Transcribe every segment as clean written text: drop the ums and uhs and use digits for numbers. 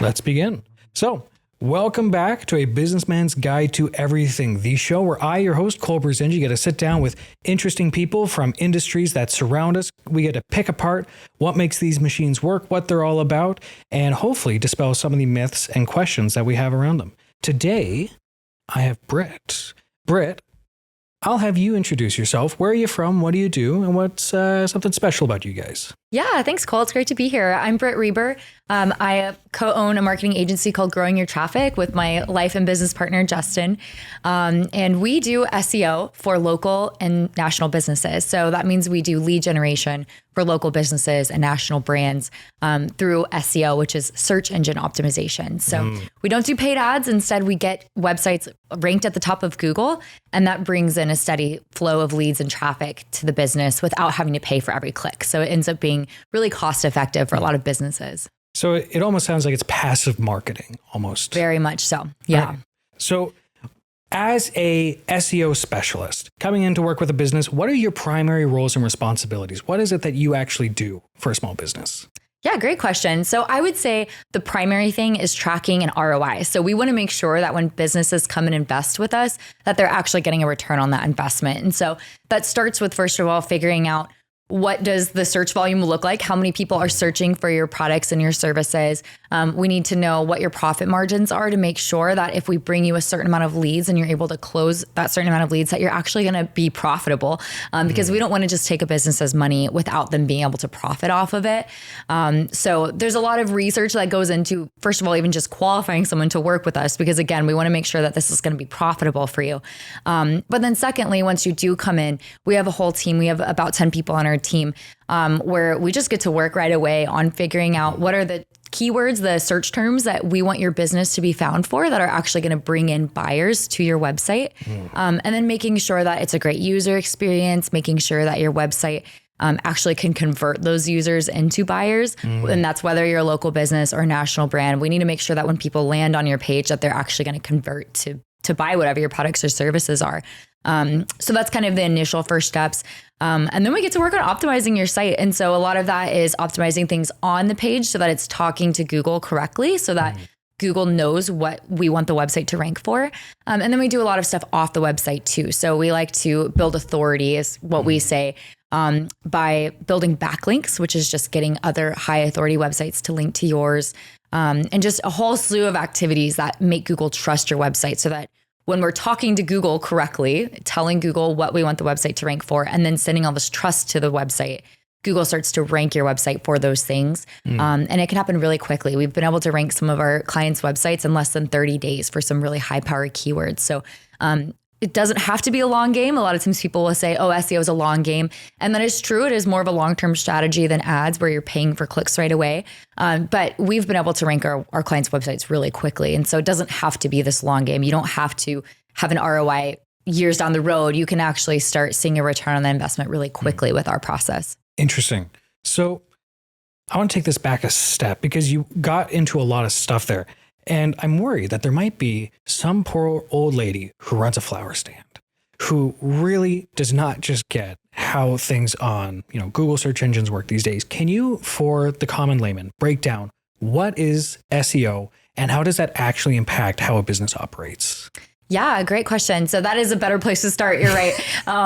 Let's begin. So, welcome back to A Businessman's Guide to Everything, the show where I, your host, Kole Berzenji, get to sit down with interesting people from industries that surround us. We get to pick apart what makes these machines work, what they're all about, and hopefully dispel some of the myths and questions that we have around them. Today, I have Britt. Britt, I'll have you introduce yourself. Where are you from? What do you do? And what's something special about you guys? Yeah, thanks, Kole. It's great to be here. I'm Britt Reber. I co-own a marketing agency called Growing Your Traffic with my life and business partner, Justin. And we do SEO for local and national businesses. So that means we do lead generation for local businesses and national brands through SEO, which is search engine optimization. So we don't do paid ads. Instead, we get websites ranked at the top of Google, and that brings in a steady flow of leads and traffic to the business without having to pay for every click. So it ends up being really cost effective for a lot of businesses. So it almost sounds like it's passive marketing, almost. Very much so. Yeah. Right. So as a SEO specialist coming in to work with a business, what are your primary roles and responsibilities? What is it that you actually do for a small business? Yeah, great question. So I would say the primary thing is tracking an ROI. So we want to make sure that when businesses come and invest with us, that they're actually getting a return on that investment. And so that starts with, first of all, figuring out what does the search volume look like? How many people are searching for your products and your services? We need to know what your profit margins are to make sure that if we bring you a certain amount of leads and you're able to close that certain amount of leads, that you're actually going to be profitable. Because we don't want to just take a business's money without them being able to profit off of it. So there's a lot of research that goes into, first of all, even just qualifying someone to work with us, because again, we want to make sure that this is going to be profitable for you. But then secondly, once you do come in, we have a whole team. We have about 10 people on our team where we just get to work right away on figuring out what are the keywords, the search terms that we want your business to be found for that are actually going to bring in buyers to your website. And then making sure that it's a great user experience, making sure that your website actually can convert those users into buyers. And that's whether you're a local business or a national brand. We need to make sure that when people land on your page that they're actually going to convert to buy whatever your products or services are. So that's kind of the initial first steps. And then we get to work on optimizing your site. And so a lot of that is optimizing things on the page so that it's talking to Google correctly, so that Google knows what we want the website to rank for. And then we do a lot of stuff off the website too. So we like to build authority is what we say, by building backlinks, which is just getting other high authority websites to link to yours. And just a whole slew of activities that make Google trust your website, so that when we're talking to Google correctly, telling Google what we want the website to rank for, and then sending all this trust to the website, Google starts to rank your website for those things. And it can happen really quickly. We've been able to rank some of our clients' websites in less than 30 days for some really high powered keywords. So it doesn't have to be a long game. A lot of times people will say, oh, SEO is a long game. And that is true. It is more of a long-term strategy than ads where you're paying for clicks right away. But we've been able to rank our clients' websites really quickly. And so it doesn't have to be this long game. You don't have to have an ROI years down the road. You can actually start seeing a return on the investment really quickly with our process. Interesting. So I want to take this back a step, because you got into a lot of stuff there. And I'm worried that there might be some poor old lady who runs a flower stand who really does not just get how things on, Google search engines work these days. Can you, for the common layman, break down what is SEO and how does that actually impact how a business operates? Yeah, great question. So that is a better place to start. You're right.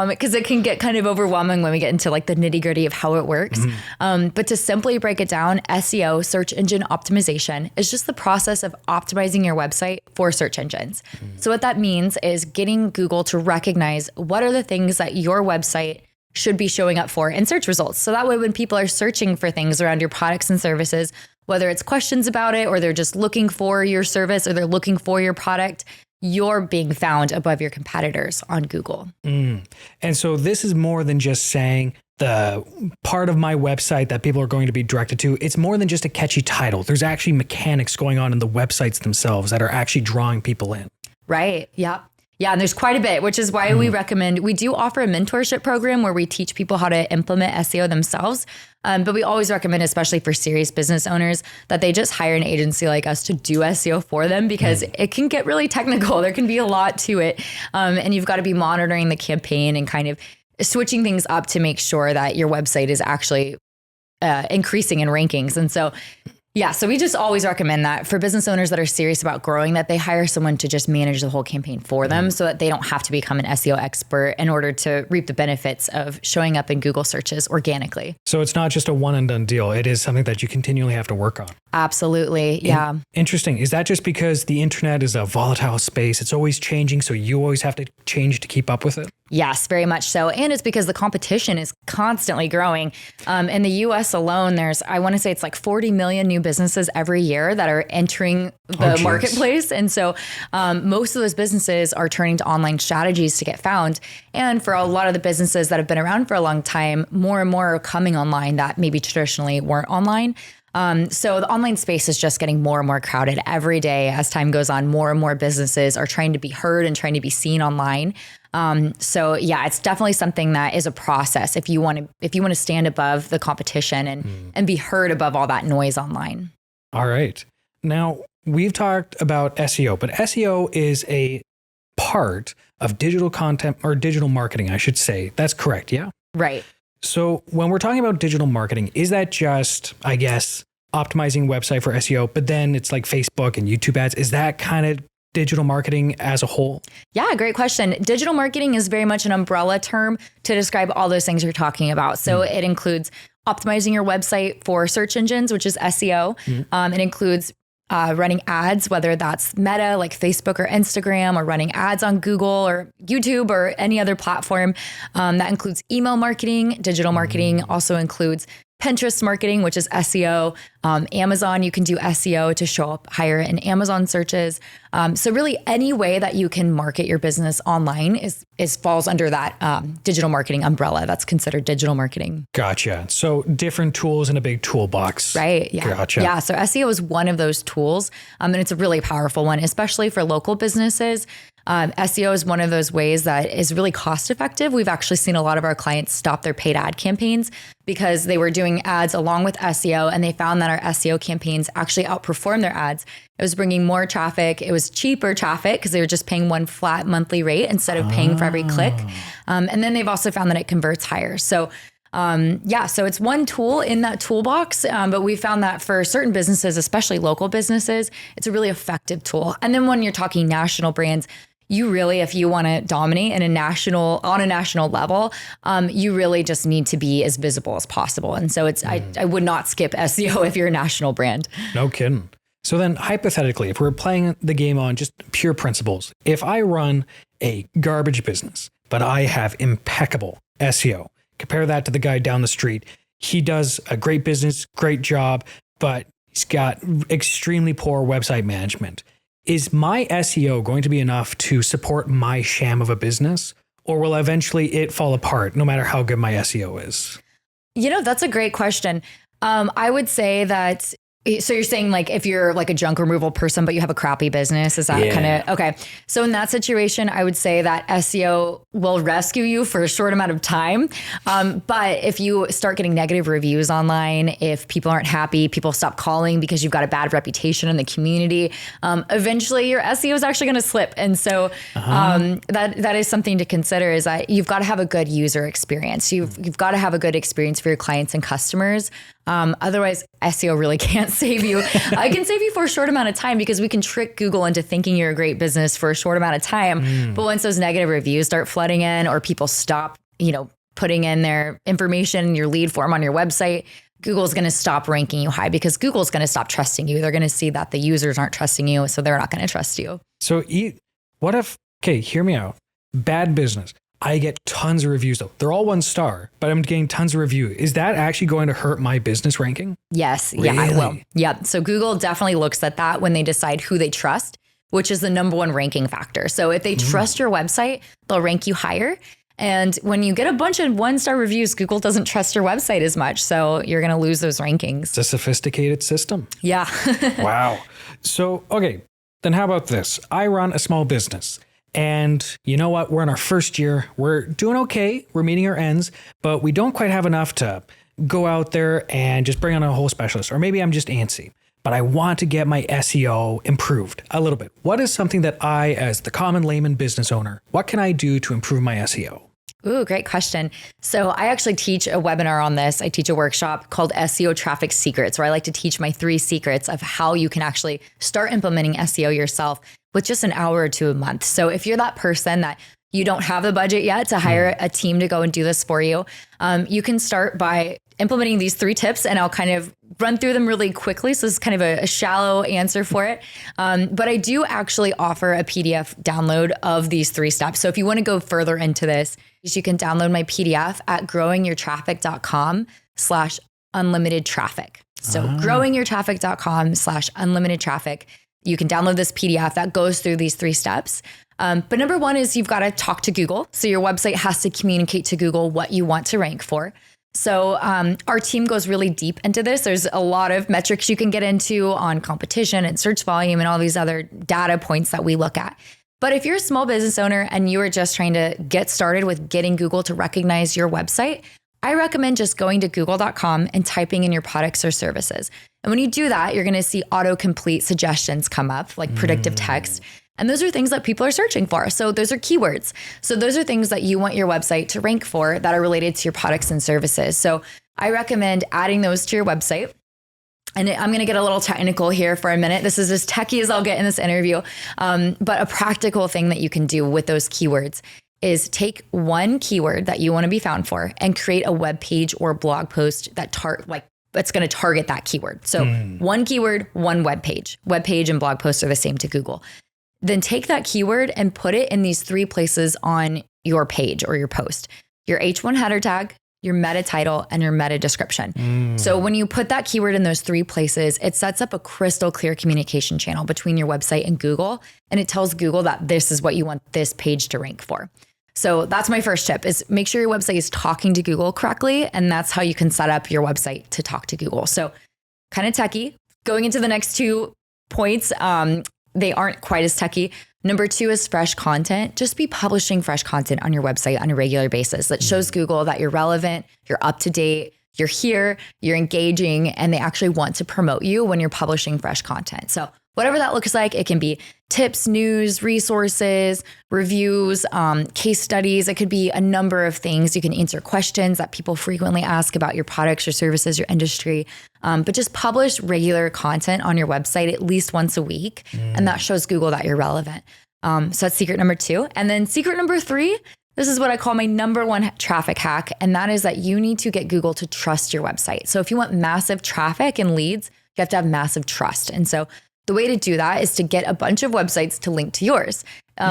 Because it can get kind of overwhelming when we get into like the nitty gritty of how it works. But to simply break it down, SEO, search engine optimization, is just the process of optimizing your website for search engines. So what that means is getting Google to recognize what are the things that your website should be showing up for in search results. So that way, when people are searching for things around your products and services, whether it's questions about it, or they're just looking for your service, or they're looking for your product, you're being found above your competitors on Google. And so this is more than just saying the part of my website that people are going to be directed to. It's more than just a catchy title. There's actually mechanics going on in the websites themselves that are actually drawing people in. Right. Yeah. Yeah, and there's quite a bit, which is why we do offer a mentorship program where we teach people how to implement SEO themselves. But we always recommend, especially for serious business owners, that they just hire an agency like us to do SEO for them, because it can get really technical. There can be a lot to it. And you've got to be monitoring the campaign and kind of switching things up to make sure that your website is actually increasing in rankings. And so Yeah, so we just always recommend that for business owners that are serious about growing, that they hire someone to just manage the whole campaign for them so that they don't have to become an SEO expert in order to reap the benefits of showing up in Google searches organically. So it's not just a one and done deal. It is something that you continually have to work on. Absolutely. Yeah. Interesting. Is that just because the internet is a volatile space? It's always changing, so you always have to change to keep up with it? Yes, very much so. And it's because the competition is constantly growing. In the US alone, I want to say it's like 40 million new businesses every year that are entering the marketplace. And so most of those businesses are turning to online strategies to get found. And for a lot of the businesses that have been around for a long time, more and more are coming online that maybe traditionally weren't online. So the online space is just getting more and more crowded every day as time goes on. More and more businesses are trying to be heard and trying to be seen online. So yeah, it's definitely something that is a process if you want to stand above the competition and be heard above all that noise online. All right. Now we've talked about SEO, but SEO is a part of digital content or digital marketing, I should say. That's correct. Yeah. Right. So when we're talking about digital marketing, is that just, I guess, optimizing website for SEO, but then it's like Facebook and YouTube ads? Is that kind of digital marketing as a whole? Yeah, great question. Digital marketing is very much an umbrella term to describe all those things you're talking about. So it includes optimizing your website for search engines, which is SEO. It includes running ads, whether that's Meta like Facebook or Instagram, or running ads on Google or YouTube or any other platform. That includes email marketing. Digital marketing also includes Pinterest marketing, which is SEO. Amazon, you can do SEO to show up higher in Amazon searches. So really any way that you can market your business online is falls under that digital marketing umbrella. That's considered digital marketing. Gotcha. So different tools in a big toolbox. Right. Yeah. Gotcha. Yeah. So SEO is one of those tools. And it's a really powerful one, especially for local businesses. SEO is one of those ways that is really cost effective. We've actually seen a lot of our clients stop their paid ad campaigns because they were doing ads along with SEO, and they found that our SEO campaigns actually outperformed their ads. It was bringing more traffic. It was cheaper traffic because they were just paying one flat monthly rate instead of paying for every click. And then they've also found that it converts higher. So so it's one tool in that toolbox, but we found that for certain businesses, especially local businesses, it's a really effective tool. And then when you're talking national brands, you really, if you want to dominate on a national level, you really just need to be as visible as possible. And so I would not skip SEO if you're a national brand. No kidding. So then hypothetically, if we're playing the game on just pure principles, if I run a garbage business, but I have impeccable SEO, compare that to the guy down the street. He does a great business, great job, but he's got extremely poor website management. Is my SEO going to be enough to support my sham of a business, or will eventually it fall apart no matter how good my SEO is? That's a great question. I would say that. So you're saying like if you're like a junk removal person, but you have a crappy business, is that kind of okay? So in that situation, I would say that SEO will rescue you for a short amount of time. But if you start getting negative reviews online, if people aren't happy, people stop calling because you've got a bad reputation in the community, eventually your SEO is actually going to slip. And so that is something to consider, is that you've got to have a good user experience. You've got to have a good experience for your clients and customers. Otherwise, SEO really can't save you. I can save you for a short amount of time because we can trick Google into thinking you're a great business for a short amount of time. But once those negative reviews start flooding in, or people stop, putting in their information in your lead form on your website, Google's going to stop ranking you high because Google's going to stop trusting you. They're going to see that the users aren't trusting you, so they're not going to trust you. So what if, hear me out. Bad business. I get tons of reviews though. They're all 1 star, but I'm getting tons of review. Is that actually going to hurt my business ranking? Yes. Really? Yeah, it will. Yeah. So Google definitely looks at that when they decide who they trust, which is the number one ranking factor. So if they trust your website, they'll rank you higher. And when you get a bunch of 1-star reviews, Google doesn't trust your website as much. So you're going to lose those rankings. It's a sophisticated system. Yeah. Wow. So, then how about this? I run a small business. And you know what? We're in our first year. We're doing okay. We're meeting our ends, but we don't quite have enough to go out there and just bring on a whole specialist. Or maybe I'm just antsy, but I want to get my SEO improved a little bit. What is something that I, as the common layman business owner, what can I do to improve my SEO? Ooh, great question. So I actually teach a webinar on this. I teach a workshop called SEO Traffic Secrets, where I like to teach my 3 secrets of how you can actually start implementing SEO yourself with just an hour or 2 a month. So if you're that person that you don't have the budget yet to hire a team to go and do this for you, you can start by implementing these 3 tips, and I'll kind of run through them really quickly. So this is kind of a shallow answer for it. But I do actually offer a PDF download of these 3 steps. So if you want to go further into this, you can download my PDF at growingyourtraffic.com/unlimited traffic. So growingyourtraffic.com/unlimited traffic. You can download this PDF that goes through these 3 steps. But number 1 is you've got to talk to Google. So your website has to communicate to Google what you want to rank for. So our team goes really deep into this. There's a lot of metrics you can get into on competition and search volume and all these other data points that we look at. But if you're a small business owner and you are just trying to get started with getting Google to recognize your website, I recommend just going to google.com and typing in your products or services. And when you do that, you're going to see autocomplete suggestions come up, like predictive text. And those are things that people are searching for. So those are keywords. So those are things that you want your website to rank for that are related to your products and services. So I recommend adding those to your website. And I'm going to get a little technical here for a minute. This is as techie as I'll get in this interview. But a practical thing that you can do with those keywords is take one keyword that you want to be found for and create a web page or blog post that's going to target that keyword. So one keyword, one web page. Web page and blog posts are the same to Google. Then take that keyword and put it in these 3 places on your page or your post: your H1 header tag, your meta title, and your meta description. So when you put that keyword in those 3 places, it sets up a crystal clear communication channel between your website and Google. And it tells Google that this is what you want this page to rank for. So that's my first tip, is make sure your website is talking to Google correctly. And that's how you can set up your website to talk to Google. So kind of techie. Going into the next 2 points, they aren't quite as techie. Number 2 is fresh content. Just be publishing fresh content on your website on a regular basis that shows Google that you're relevant, you're up to date, you're here, you're engaging, and they actually want to promote you when you're publishing fresh content. So whatever that looks like, it can be tips, news, resources, reviews, case studies. It could be a number of things. You can answer questions that people frequently ask about your products, your services, your industry. But just publish regular content on your website at least once a week. And that shows Google that you're relevant. So that's secret number 2. And then secret number 3, this is what I call my number 1 traffic hack. And that is that you need to get Google to trust your website. So if you want massive traffic and leads, you have to have massive trust. And so the way to do that is to get a bunch of websites to link to yours.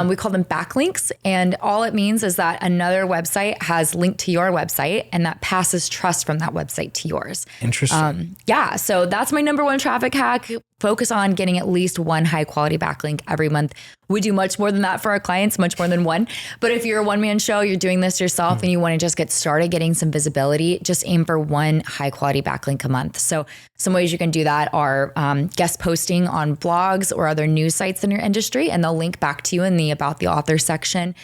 We call them backlinks. And all it means is that another website has linked to your website, and that passes trust from that website to yours. Interesting. Yeah. So that's my number 1 traffic hack. Focus on getting at least 1 high quality backlink every month. We do much more than that for our clients, much more than 1. But if you're a one-man show, you're doing this yourself and you want to just get started getting some visibility, just aim for 1 high quality backlink a month. So some ways you can do that are guest posting on blogs or other news sites in your industry, and they'll link back to you in the About the Author section.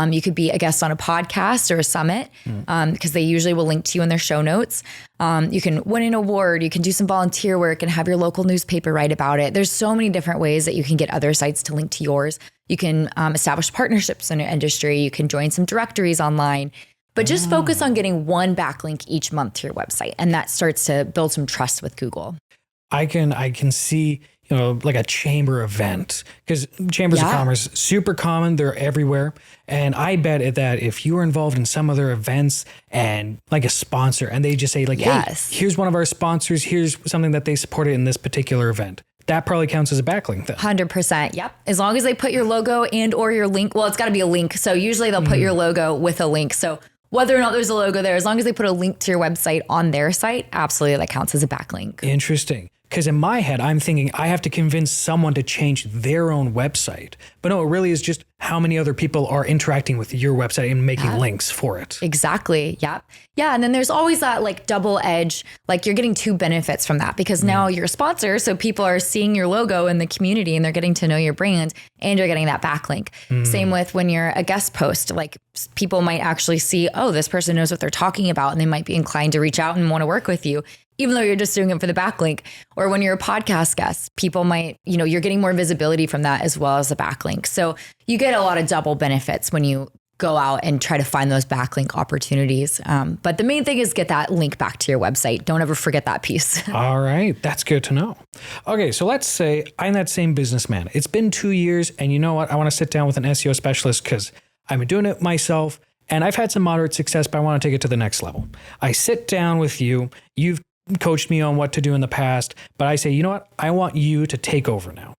You could be a guest on a podcast or a summit because they usually will link to you in their show notes. You can win an award. You can do some volunteer work and have your local newspaper write about it. There's so many different ways that you can get other sites to link to yours. You can establish partnerships in your industry. You can join some directories online. But just focus on getting 1 backlink each month to your website. And that starts to build some trust with Google. I can see, like a chamber event, because chambers of commerce, super common. They're everywhere. And I bet that if you were involved in some other events and like a sponsor, and they just say like, hey, here's one of our sponsors, here's something that they supported in this particular event, that probably counts as a backlink then. 100%. Yep. As long as they put your logo and or your link. Well, it's got to be a link. So usually they'll put your logo with a link. So whether or not there's a logo there, as long as they put a link to your website on their site, absolutely that counts as a backlink. Interesting. Because in my head, I'm thinking I have to convince someone to change their own website. But no, it really is just how many other people are interacting with your website and making links for it. Exactly. Yeah. Yeah. And then there's always that like double edge, like you're getting 2 benefits from that, because now you're a sponsor. So people are seeing your logo in the community and they're getting to know your brand, and you're getting that backlink. Same with when you're a guest post, like people might actually see, oh, this person knows what they're talking about, and they might be inclined to reach out and want to work with you, even though you're just doing it for the backlink. Or when you're a podcast guest, people might, you're getting more visibility from that as well as the backlink. So you get a lot of double benefits when you go out and try to find those backlink opportunities. But the main thing is get that link back to your website. Don't ever forget that piece. All right. That's good to know. Okay. So let's say I'm that same businessman. It's been 2 years and you know what? I want to sit down with an SEO specialist because I've been doing it myself and I've had some moderate success, but I want to take it to the next level. I sit down with you. You've coached me on what to do in the past, but I say, you know what? I want you to take over now.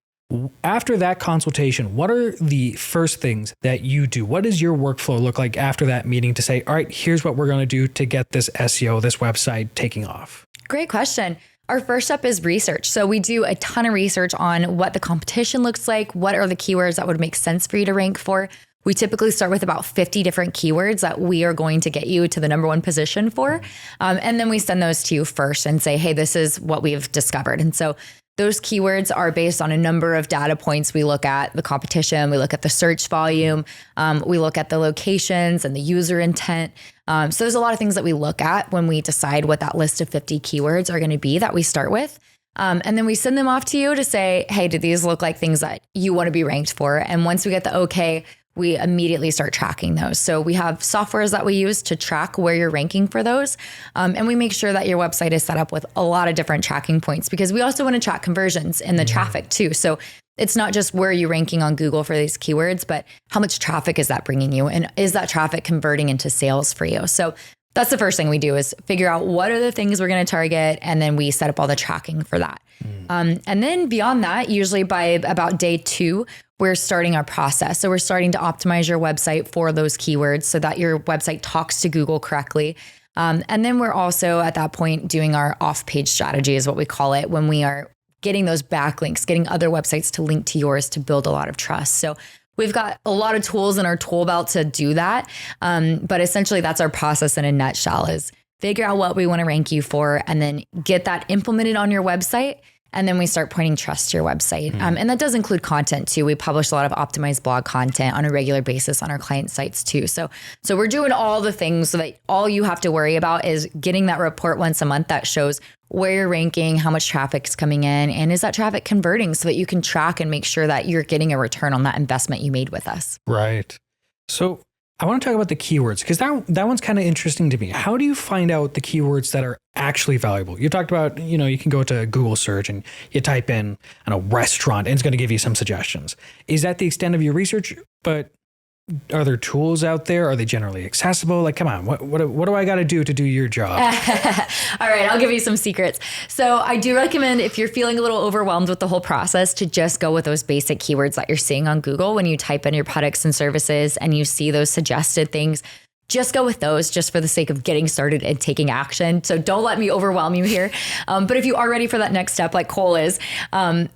After that consultation, what are the first things that you do? What does your workflow look like after that meeting to say, all right, here's what we're going to do to get this SEO, this website taking off? Great question. Our first step is research. So we do a ton of research on what the competition looks like. What are the keywords that would make sense for you to rank for? We typically start with about 50 different keywords that we are going to get you to the number one position for. And then we send those to you first and say, hey, this is what we've discovered. And so those keywords are based on a number of data points. We look at the competition, we look at the search volume, we look at the locations and the user intent. So there's a lot of things that we look at when we decide what that list of 50 keywords are going to be that we start with. And then we send them off to you to say, hey, do these look like things that you want to be ranked for? And once we get the okay, we immediately start tracking those. So we have softwares that we use to track where you're ranking for those. And we make sure that your website is set up with a lot of different tracking points because we also want to track conversions and the traffic too. So it's not just where you're ranking on Google for these keywords, but how much traffic is that bringing you? And is that traffic converting into sales for you? So that's the first thing we do is figure out what are the things we're going to target. And then we set up all the tracking for that. And then beyond that, usually by about day 2, we're starting our process. So we're starting to optimize your website for those keywords so that your website talks to Google correctly. And then we're also at that point doing our off-page strategy is what we call it, when we are getting those backlinks, getting other websites to link to yours to build a lot of trust. So we've got a lot of tools in our tool belt to do that. But essentially that's our process in a nutshell is figure out what we want to rank you for and then get that implemented on your website. And then we start pointing trust to your website. And that does include content too. We publish a lot of optimized blog content on a regular basis on our client sites too. So we're doing all the things so that all you have to worry about is getting that report once a month that shows where you're ranking, how much traffic is coming in, and is that traffic converting so that you can track and make sure that you're getting a return on that investment you made with us. Right. So I want to talk about the keywords because that one's kind of interesting to me. How do you find out the keywords that are actually valuable? You talked about, you can go to Google search and you type in a restaurant and it's going to give you some suggestions. Is that the extent of your research? But are there tools out there? Are they generally accessible? Like, come on, what do I got to do your job? All right, I'll give you some secrets. So I do recommend if you're feeling a little overwhelmed with the whole process to just go with those basic keywords that you're seeing on Google when you type in your products and services and you see those suggested things. Just go with those just for the sake of getting started and taking action. So don't let me overwhelm you here. But if you are ready for that next step, like Kole is,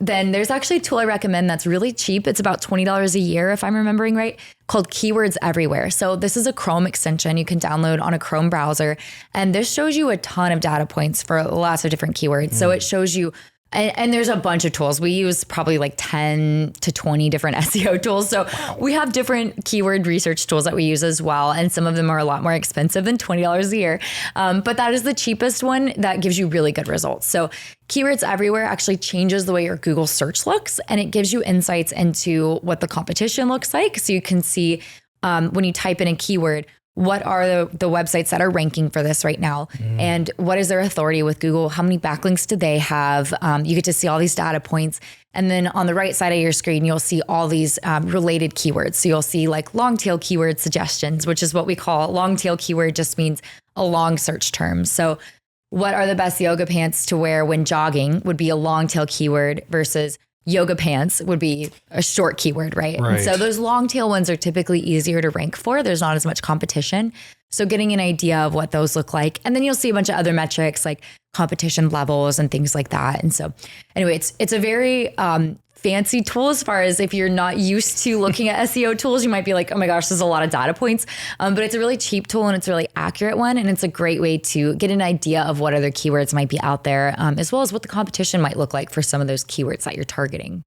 then there's actually a tool I recommend that's really cheap. It's about $20 a year, if I'm remembering right, called Keywords Everywhere. So this is a Chrome extension you can download on a Chrome browser. And this shows you a ton of data points for lots of different keywords. So it shows you and there's a bunch of tools. We use probably like 10 to 20 different SEO tools. So we have different keyword research tools that we use as well. And some of them are a lot more expensive than $20 a year. But that is the cheapest one that gives you really good results. So Keywords Everywhere actually changes the way your Google search looks. And it gives you insights into what the competition looks like. So you can see when you type in a keyword, what are the websites that are ranking for this right now? And what is their authority with Google? How many backlinks do they have? You get to see all these data points. And then on the right side of your screen, you'll see all these related keywords. So you'll see like long tail keyword suggestions, which is what we call long tail keyword, just means a long search term. So what are the best yoga pants to wear when jogging would be a long tail keyword versus yoga pants would be a short keyword, right? And so those long tail ones are typically easier to rank for. There's not as much competition. So getting an idea of what those look like. And then you'll see a bunch of other metrics like competition levels and things like that. And so anyway, it's a very fancy tool as far as if you're not used to looking at SEO tools, you might be like, oh my gosh, there's a lot of data points. But it's a really cheap tool and it's a really accurate one. And it's a great way to get an idea of what other keywords might be out there, as well as what the competition might look like for some of those keywords that you're targeting.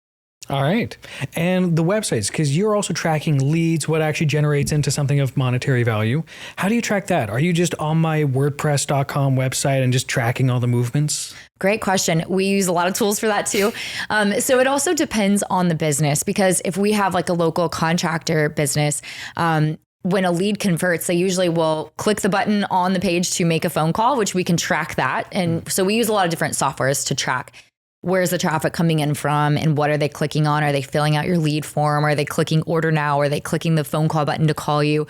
All right. And the websites, because you're also tracking leads, what actually generates into something of monetary value. How do you track that? Are you just on my WordPress.com website and just tracking all the movements? Great question. We use a lot of tools for that too. So it also depends on the business, because if we have like a local contractor business, when a lead converts, they usually will click the button on the page to make a phone call, which we can track that. And so we use a lot of different softwares to track where's the traffic coming in from and what are they clicking on? Are they filling out your lead form? Are they clicking order now? Are they clicking the phone call button to call you?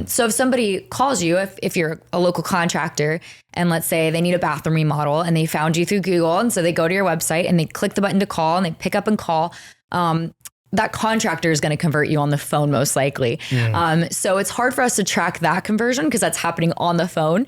So if somebody calls you, if you're a local contractor and let's say they need a bathroom remodel and they found you through Google, and so they go to your website and they click the button to call and they pick up and call, that contractor is going to convert you on the phone most likely. So it's hard for us to track that conversion because that's happening on the phone.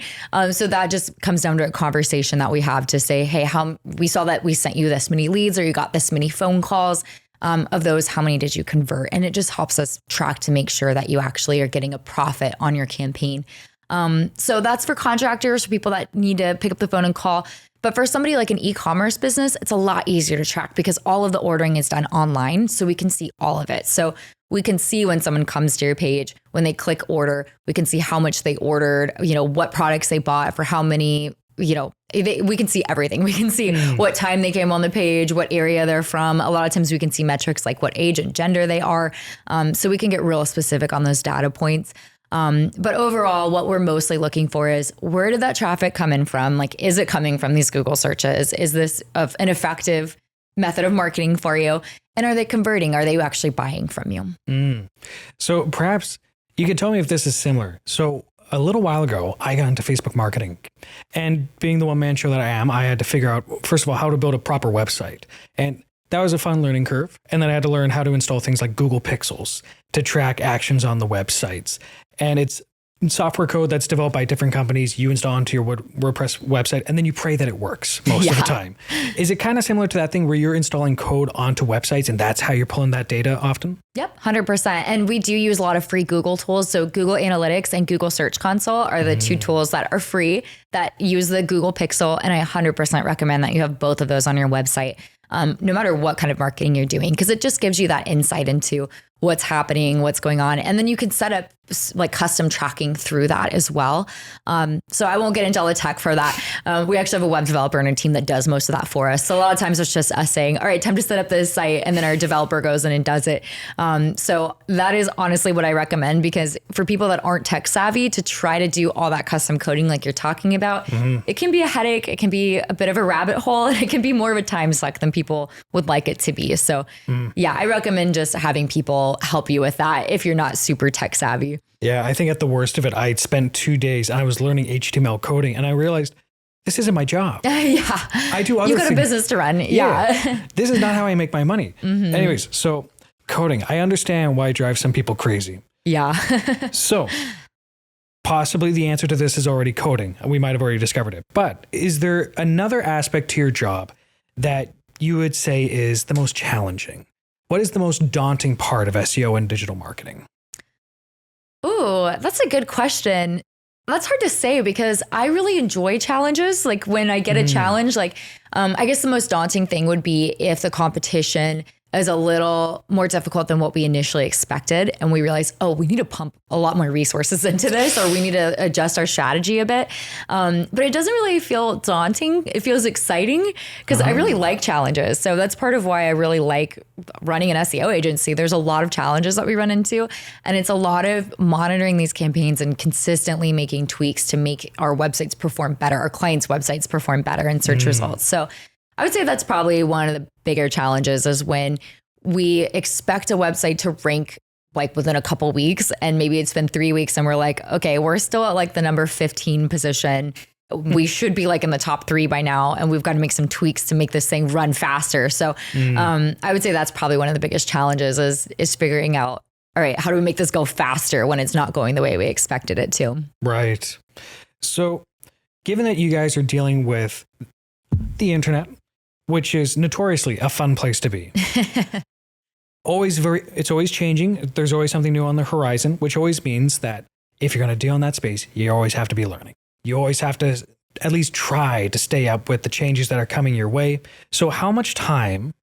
So that just comes down to a conversation that we have to say, hey, we saw that we sent you this many leads or you got this many phone calls. Of those, how many did you convert? And it just helps us track to make sure that you actually are getting a profit on your campaign. So that's for contractors, for people that need to pick up the phone and call. But for somebody like an e-commerce business, it's a lot easier to track because all of the ordering is done online. So we can see all of it. So we can see when someone comes to your page, when they click order, we can see how much they ordered, what products they bought for how many, we can see everything. We can see what time they came on the page, what area they're from. A lot of times we can see metrics like what age and gender they are. So we can get real specific on those data points. But overall, what we're mostly looking for is where did that traffic come in from? Like, is it coming from these Google searches? Is this an effective method of marketing for you? And are they converting? Are they actually buying from you? So perhaps you could tell me if this is similar. So a little while ago, I got into Facebook marketing, and being the one-man show that I am, I had to figure out, first of all, how to build a proper website. And that was a fun learning curve. And then I had to learn how to install things like Google Pixels to track actions on the websites. And it's software code that's developed by different companies. You install into your WordPress website, and then you pray that it works most of the time. Is it kind of similar to that thing where you're installing code onto websites and that's how you're pulling that data often? Yep, 100%. And we do use a lot of free Google tools. So Google Analytics and Google Search Console are the two tools that are free that use the Google Pixel. And I 100% recommend that you have both of those on your website, no matter what kind of marketing you're doing, because it just gives you that insight into what's happening, what's going on. And then you can set up like custom tracking through that as well. So I won't get into all the tech for that. We actually have a web developer in our team that does most of that for us. So a lot of times it's just us saying, all right, time to set up this site. And then our developer goes in and does it. So that is honestly what I recommend, because for people that aren't tech savvy to try to do all that custom coding like you're talking about, it can be a headache. It can be a bit of a rabbit hole, and it can be more of a time suck than people would like it to be. So yeah, I recommend just having people help you with that if you're not super tech savvy. Yeah, I think at the worst of it, I spent 2 days and I was learning HTML coding, and I realized this isn't my job. I do other things. You've got a business to run. Yeah. This is not how I make my money. Anyways, so coding, I understand why it drives some people crazy. Yeah. So possibly the answer to this is already coding. We might have already discovered it. But is there another aspect to your job that you would say is the most challenging? What is the most daunting part of SEO and digital marketing? Ooh, that's a good question. That's hard to say because I really enjoy challenges. Like when I get a challenge, like I guess the most daunting thing would be if the competition is a little more difficult than what we initially expected. And we realize, oh, we need to pump a lot more resources into this, or we need to adjust our strategy a bit. But it doesn't really feel daunting. It feels exciting because I really like challenges. So that's part of why I really like running an SEO agency. There's a lot of challenges that we run into, and it's a lot of monitoring these campaigns and consistently making tweaks to make our websites perform better, our clients' websites perform better in search results. So I would say that's probably one of the bigger challenges, is when we expect a website to rank like within a couple weeks, and maybe it's been 3 weeks and we're like, okay, we're still at like the number 15 position. We should be like in the top 3 by now, and we've got to make some tweaks to make this thing run faster. So I would say that's probably one of the biggest challenges is figuring out, all right, how do we make this go faster when it's not going the way we expected it to? Right. So given that you guys are dealing with the internet, which is notoriously a fun place to be. It's always changing. There's always something new on the horizon, which always means that if you're going to deal in that space, you always have to be learning. You always have to at least try to stay up with the changes that are coming your way. So how much time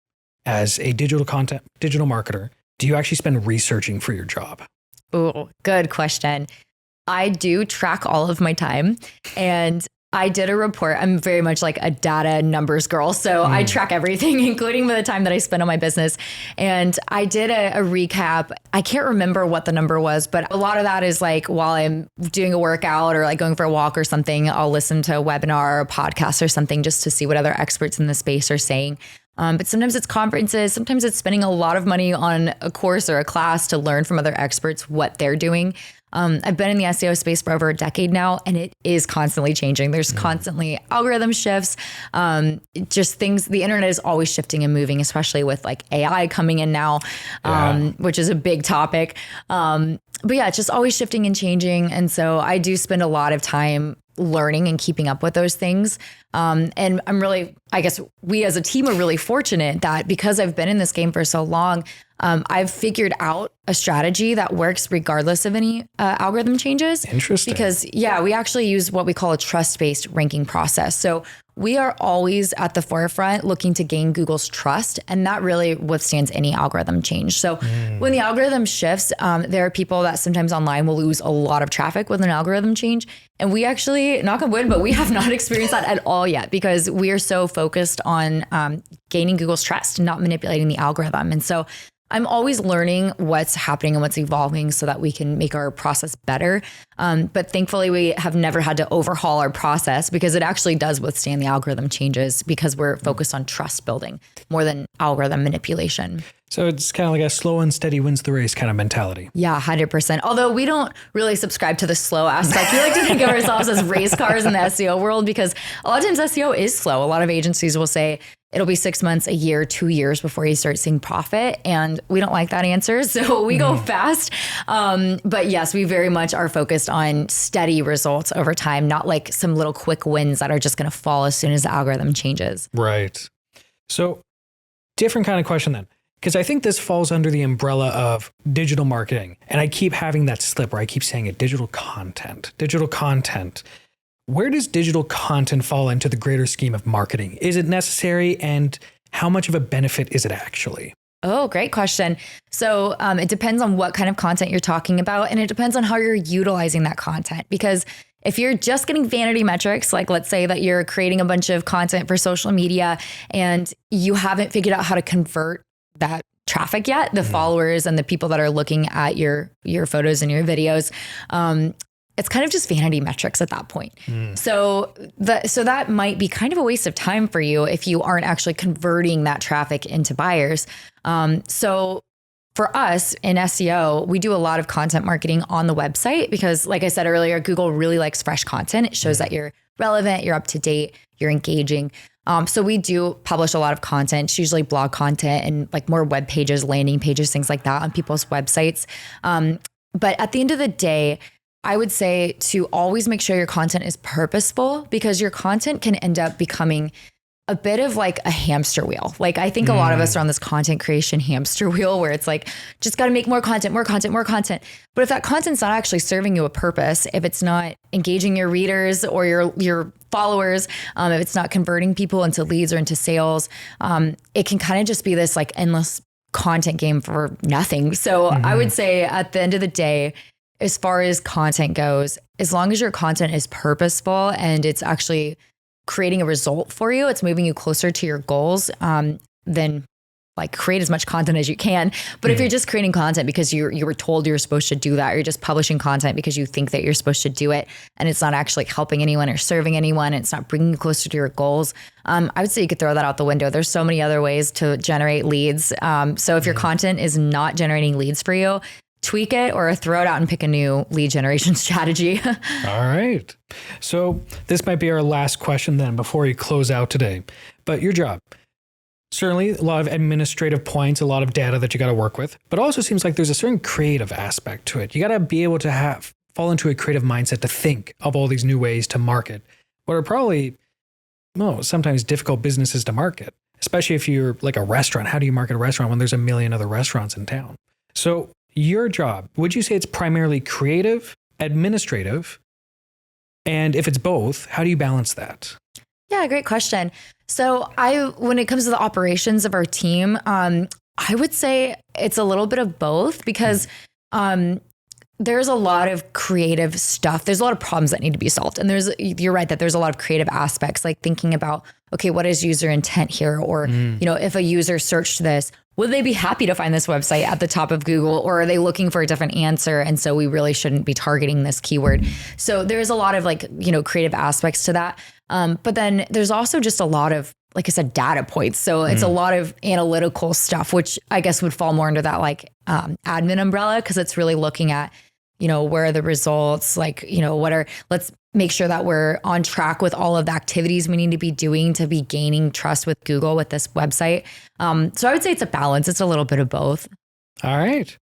as a digital marketer do you actually spend researching for your job? Oh, good question. I do track all of my time, and I did a report. I'm very much like a data numbers girl. So I track everything, including the time that I spend on my business. And I did a recap. I can't remember what the number was, but a lot of that is like while I'm doing a workout or like going for a walk or something, I'll listen to a webinar or a podcast or something just to see what other experts in the space are saying. But sometimes it's conferences. Sometimes it's spending a lot of money on a course or a class to learn from other experts what they're doing. I've been in the SEO space for over a decade now, and it is constantly changing. There's constantly algorithm shifts, just things. The internet is always shifting and moving, especially with like AI coming in now, which is a big topic. But yeah, it's just always shifting and changing. And so I do spend a lot of time learning and keeping up with those things. And I'm really, I guess we as a team are really fortunate that because I've been in this game for so long, I've figured out a strategy that works regardless of any algorithm changes. Interesting. Because we actually use what we call a trust-based ranking process. So we are always at the forefront looking to gain Google's trust, and that really withstands any algorithm change. So when the algorithm shifts, there are people that sometimes online will lose a lot of traffic with an algorithm change. And we actually, knock on wood, but we have not experienced that at all yet because we are so focused on gaining Google's trust, not manipulating the algorithm. And so I'm always learning what's happening and what's evolving so that we can make our process better. But thankfully, we have never had to overhaul our process because it actually does withstand the algorithm changes because we're focused on trust building more than algorithm manipulation. So it's kind of like a slow and steady wins the race kind of mentality. Yeah, 100%. Although we don't really subscribe to the slow aspect. We like to think of ourselves as race cars in the SEO world because a lot of times SEO is slow. A lot of agencies will say it'll be 6 months, a year, 2 years before you start seeing profit. And we don't like that answer. So we go fast. But yes, we very much are focused on steady results over time, not like some little quick wins that are just going to fall as soon as the algorithm changes. Right. So different kind of question then. Because I think this falls under the umbrella of digital marketing. And I keep having that slip where I keep saying it, digital content. Where does digital content fall into the greater scheme of marketing? Is it necessary? And how much of a benefit is it actually? Oh, great question. So it depends on what kind of content you're talking about. And it depends on how you're utilizing that content. Because if you're just getting vanity metrics, like let's say that you're creating a bunch of content for social media and you haven't figured out how to convert that traffic yet, the followers and the people that are looking at your photos and your videos, it's kind of just vanity metrics at that point. So that might be kind of a waste of time for you if you aren't actually converting that traffic into buyers. So for us in SEO, we do a lot of content marketing on the website because, like I said earlier, Google really likes fresh content. It shows that you're relevant, you're up to date, you're engaging. So we do publish a lot of content. It's usually blog content and like more web pages, landing pages, things like that on people's websites. But at the end of the day, I would say to always make sure your content is purposeful because your content can end up becoming a bit of like a hamster wheel. Like I think a lot of us are on this content creation hamster wheel where it's like, just got to make more content. But if that content's not actually serving you a purpose, if it's not engaging your readers or your followers, if it's not converting people into leads or into sales, it can kind of just be this like endless content game for nothing. So I would say at the end of the day, as far as content goes, as long as your content is purposeful and it's actually creating a result for you, it's moving you closer to your goals, then like create as much content as you can. But if you're just creating content because you were told you're supposed to do that, or you're just publishing content because you think that you're supposed to do it, and it's not actually helping anyone or serving anyone, it's not bringing you closer to your goals, I would say you could throw that out the window. There's so many other ways to generate leads. So if your content is not generating leads for you, tweak it or throw it out and pick a new lead generation strategy. All right. So this might be our last question then before we close out today. But your job, certainly a lot of administrative points, a lot of data that you got to work with, but also seems like there's a certain creative aspect to it. You got to be able to fall into a creative mindset to think of all these new ways to market what are probably, sometimes difficult businesses to market, especially if you're like a restaurant. How do you market a restaurant when there's a million other restaurants in town? So your job, would you say it's primarily creative, administrative? And if it's both, how do you balance that? Yeah, great question. So when it comes to the operations of our team, I would say it's a little bit of both because there's a lot of creative stuff. There's a lot of problems that need to be solved. And you're right that there's a lot of creative aspects, like thinking about, okay, what is user intent here? Or, if a user searched this, would they be happy to find this website at the top of Google, or are they looking for a different answer? And so we really shouldn't be targeting this keyword. So there's a lot of creative aspects to that. But then there's also just a lot of, like I said, data points. So it's a lot of analytical stuff, which I guess would fall more under that admin umbrella, because it's really looking at, where are the results, let's make sure that we're on track with all of the activities we need to be doing to be gaining trust with Google with this website. So I would say it's a balance. It's a little bit of both. All right.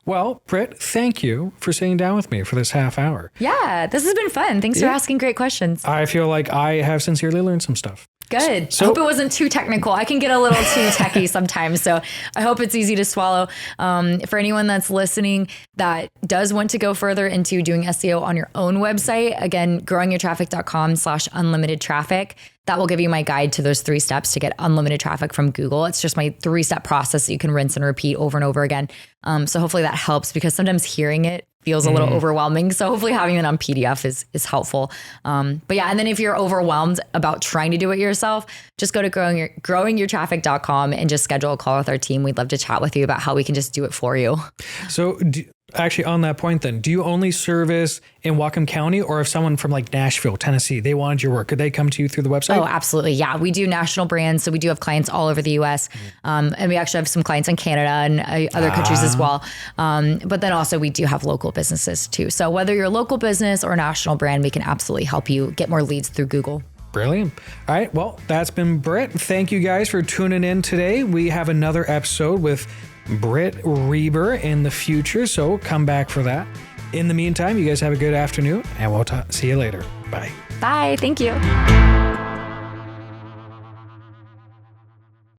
Well, Britt, thank you for sitting down with me for this half hour. Yeah, this has been fun. Thanks for asking great questions. I feel like I have sincerely learned some stuff. Good. So, I hope it wasn't too technical. I can get a little too techie sometimes. So I hope it's easy to swallow. For anyone that's listening that does want to go further into doing SEO on your own website, again, growingyourtraffic.com/unlimited traffic. That will give you my guide to those 3 steps to get unlimited traffic from Google. It's just my 3-step process that you can rinse and repeat over and over again. So hopefully that helps, because sometimes hearing it feels a little overwhelming. So hopefully having it on PDF is helpful. But yeah, and then if you're overwhelmed about trying to do it yourself, just go to growingyourtraffic.com and just schedule a call with our team. We'd love to chat with you about how we can just do it for you. So actually on that point then, do you only service in Whatcom County, or if someone from Nashville, Tennessee, they wanted your work, could they come to you through the website? Oh, absolutely. Yeah. We do national brands. So we do have clients all over the US. And we actually have some clients in Canada and other countries as well. But then also we do have local businesses too. So whether you're a local business or a national brand, we can absolutely help you get more leads through Google. Brilliant. All right. Well, that's been Britt. Thank you guys for tuning in today. We have another episode with Britt Reber in the future, so come back for that. In the meantime, you guys have a good afternoon, and we'll see you later. Bye. Bye. Thank you.